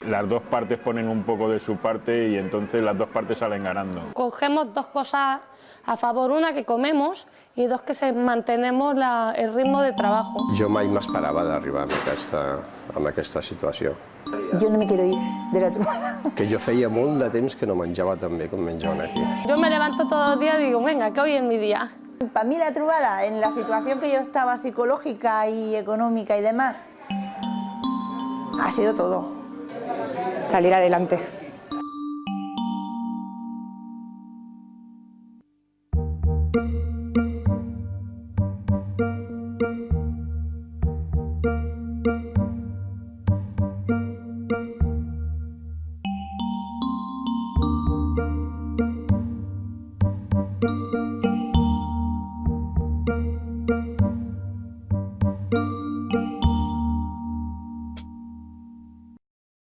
las dos partes ponen un poco de su parte y entonces las dos partes salen ganando. Cogemos dos cosas a favor, una que comemos i dos que mantenemos el ritme de treball. Jo mai m'esperava d'arribar a aquesta situació. Jo no me quiero ir de la trobada. Que jo feia molt de temps que no menjava tan bé com menjaven aquí. Yo me levanto todos los días y digo, venga, que hoy es mi día. Para mí la trobada, en la situación que yo estaba psicológica y económica y demás, ha sido todo. Salir adelante.